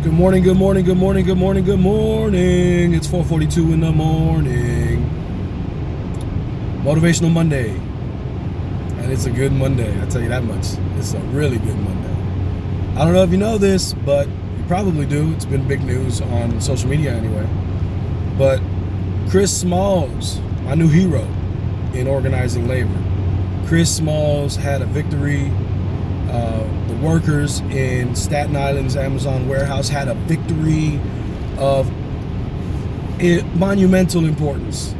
Good morning, good morning, good morning, good morning, good morning. It's 4:42 in the morning. Motivational Monday. And it's a good Monday, I tell you that much. It's a really good Monday. I don't know if you know this, but you probably do. It's been big news on social media anyway. But Chris Smalls, my new hero in organizing labor. Chris Smalls had a victory. The workers in Staten Island's Amazon warehouse had a victory of monumental importance.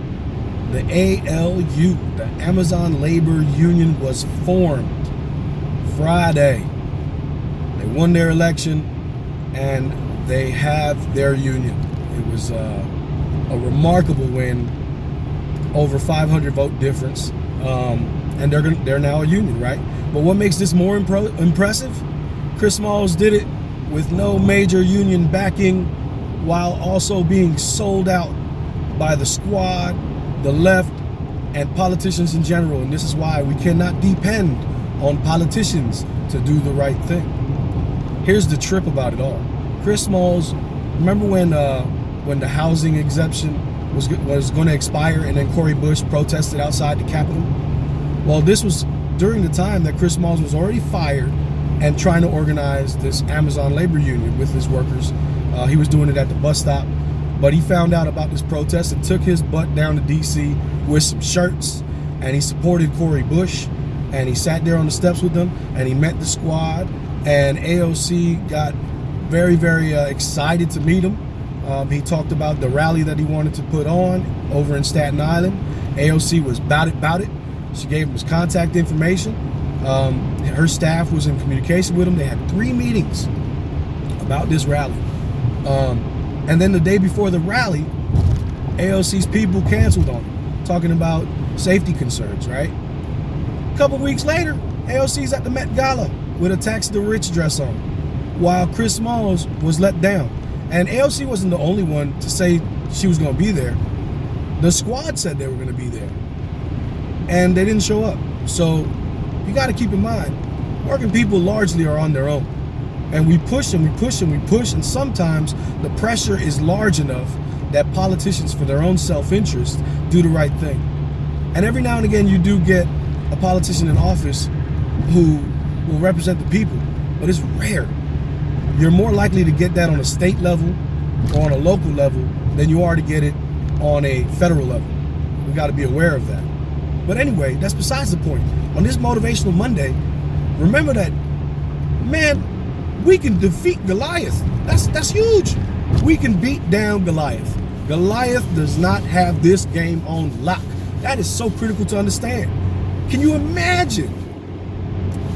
The ALU, the Amazon Labor Union, was formed Friday. They won their election and they have their union. It was a remarkable win, over 500 vote difference, and they're now a union, right? But what makes this more impressive? Chris Smalls did it with no major union backing, while also being sold out by the squad, the left, and politicians in general. And this is why we cannot depend on politicians to do the right thing. Here's the trip about it all. Chris Smalls, remember when the housing exemption was going to expire and then Cori Bush protested outside the Capitol? Well, this was during the time that Chris Smalls was already fired and trying to organize this Amazon labor union with his workers. He was doing it at the bus stop, but he found out about this protest and took his butt down to DC with some shirts, and he supported Cori Bush, and he sat there on the steps with them, and he met the squad, and AOC got very, very excited to meet him. He talked about the rally that he wanted to put on over in Staten Island. AOC was about it. She gave him his contact information. Her staff was in communication with him. They had 3 meetings about this rally. And then the day before the rally, AOC's people canceled on him, talking about safety concerns, right? A couple weeks later, AOC's at the Met Gala with a Tax the Rich dress on, while Chris Smalls was let down. And AOC wasn't the only one to say she was going to be there. The squad said they were going to be there, and they didn't show up. So you got to keep in mind, working people largely are on their own. And we push and we push and we push, and sometimes the pressure is large enough that politicians, for their own self-interest, do the right thing. And every now and again you do get a politician in office who will represent the people, but it's rare. You're more likely to get that on a state level or on a local level than you are to get it on a federal level. We got to be aware of that. But anyway, that's besides the point. On this Motivational Monday, remember that, man, we can defeat Goliath. That's huge. We can beat down Goliath. Goliath does not have this game on lock. That is so critical to understand. Can you imagine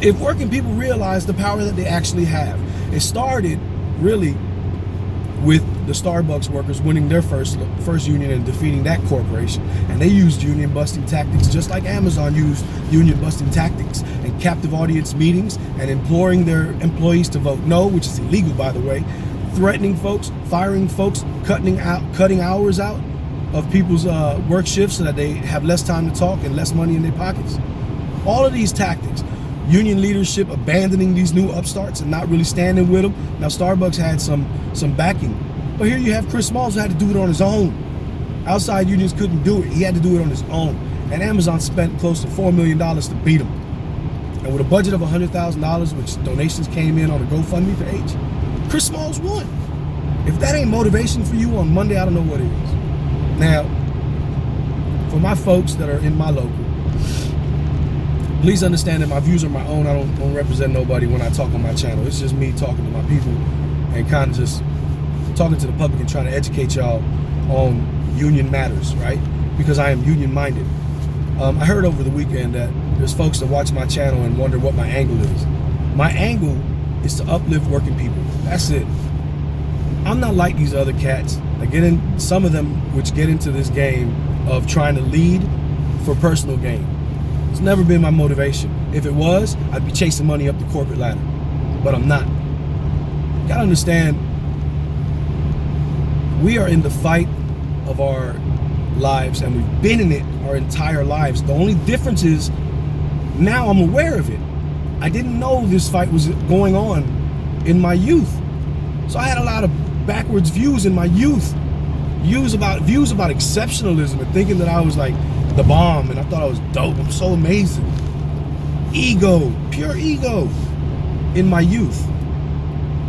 if working people realize the power that they actually have? It started really with the Starbucks workers winning their first union and defeating that corporation. And they used union busting tactics just like Amazon used union busting tactics, and captive audience meetings, and imploring their employees to vote no, which is illegal, by the way, threatening folks, firing folks, cutting hours out of people's work shifts so that they have less time to talk and less money in their pockets. All of these tactics. Union leadership abandoning these new upstarts and not really standing with them. Now Starbucks had some backing, but here you have Chris Smalls who had to do it on his own. Outside unions couldn't do it. He had to do it on his own. And Amazon spent close to $4 million to beat him. And with a budget of $100,000, which donations came in on a GoFundMe page, Chris Smalls won. If that ain't motivation for you on Monday, I don't know what it is. Now, for my folks that are in my local, please understand that my views are my own. I don't represent nobody when I talk on my channel. It's just me talking to my people and kind of just talking to the public and trying to educate y'all on union matters, right? Because I am union minded. I heard over the weekend that there's folks that watch my channel and wonder what my angle is. My angle is to uplift working people. That's it. I'm not like these other cats that get in, some of them which get into this game of trying to lead for personal gain. It's never been my motivation. If it was, I'd be chasing money up the corporate ladder, but I'm not. You gotta understand, we are in the fight of our lives, and we've been in it our entire lives. The only difference is now I'm aware of it. I didn't know this fight was going on in my youth. So I had a lot of backwards views in my youth. Views about exceptionalism and thinking that I was like the bomb and I thought I was dope. I'm so amazing. Ego, pure ego in my youth.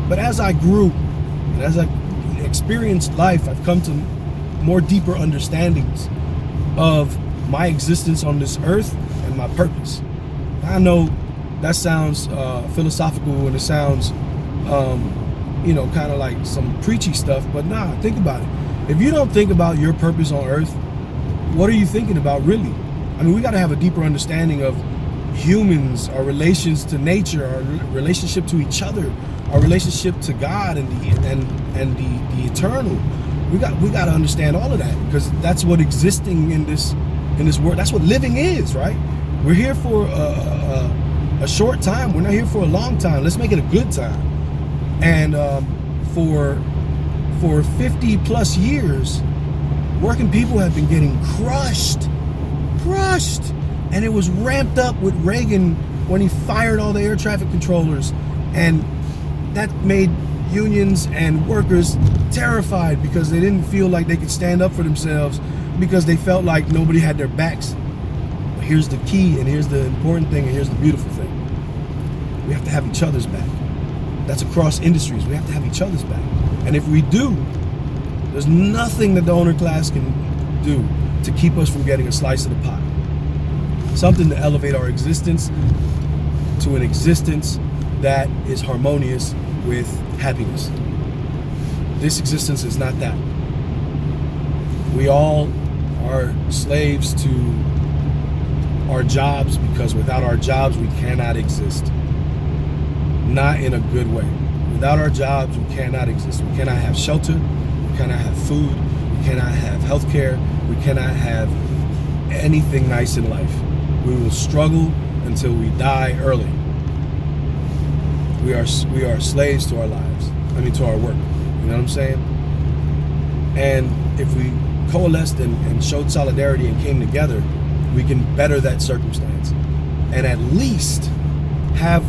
But as I grew and as I experienced life, I've come to more deeper understandings of my existence on this earth and my purpose. I know that sounds philosophical and it sounds, kind of like some preachy stuff, but nah, think about it. If you don't think about your purpose on earth, what are you thinking about really? I mean, we got to have a deeper understanding of humans, our relations to nature, our relationship to each other, our relationship to God and the eternal. We got to understand all of that, because that's what existing in this world, that's what living is, right? We're here for a short time. We're not here for a long time. Let's make it a good time. And for 50 plus years, working people have been getting crushed. And it was ramped up with Reagan when he fired all the air traffic controllers. And that made unions and workers terrified because they didn't feel like they could stand up for themselves, because they felt like nobody had their backs. But here's the key, and here's the important thing, and here's the beautiful thing. We have to have each other's back. That's across industries. We have to have each other's back. And if we do, there's nothing that the owner class can do to keep us from getting a slice of the pie. Something to elevate our existence to an existence that is harmonious with happiness. This existence is not that. We all are slaves to our jobs, because without our jobs we cannot exist. Not in a good way. Without our jobs we cannot exist. We cannot have shelter, we cannot have food, we cannot have health care, we cannot have anything nice in life. We will struggle until we die early. We are slaves to our lives. To our work. You know what I'm saying? And if we coalesced and showed solidarity and came together, we can better that circumstance and at least have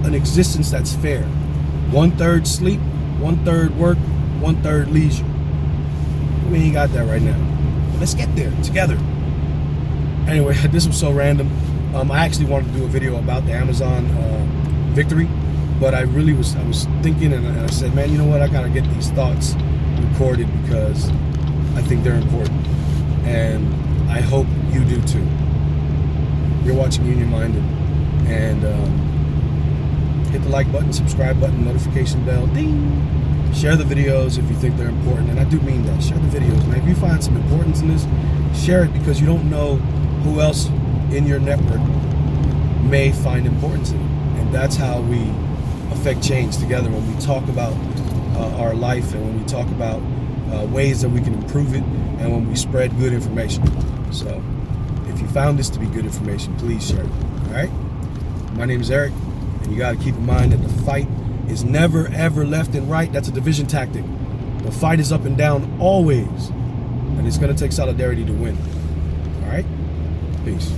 an existence that's fair. 1/3 sleep, 1/3 work, 1/3 leisure. We ain't got that right now. But let's get there together. Anyway, this was so random. I actually wanted to do a video about the Amazon victory, but I was thinking, and I said, man, you know what? I gotta get these thoughts recorded because I think they're important, and I hope you do too. You're watching Union Minded, and hit the like button, subscribe button, notification bell, ding. Share the videos if you think they're important, and I do mean that. Share the videos, man. If you find some importance in this, share it, because you don't know who else in your network may find importance in it. And that's how we affect change together, when we talk about our life, and when we talk about ways that we can improve it, and when we spread good information. So if you found this to be good information, please share it. All right? My name is Eric, and you got to keep in mind that the fight is never ever left and right. That's a division tactic. The fight is up and down always, and it's going to take solidarity to win. All right? Peace.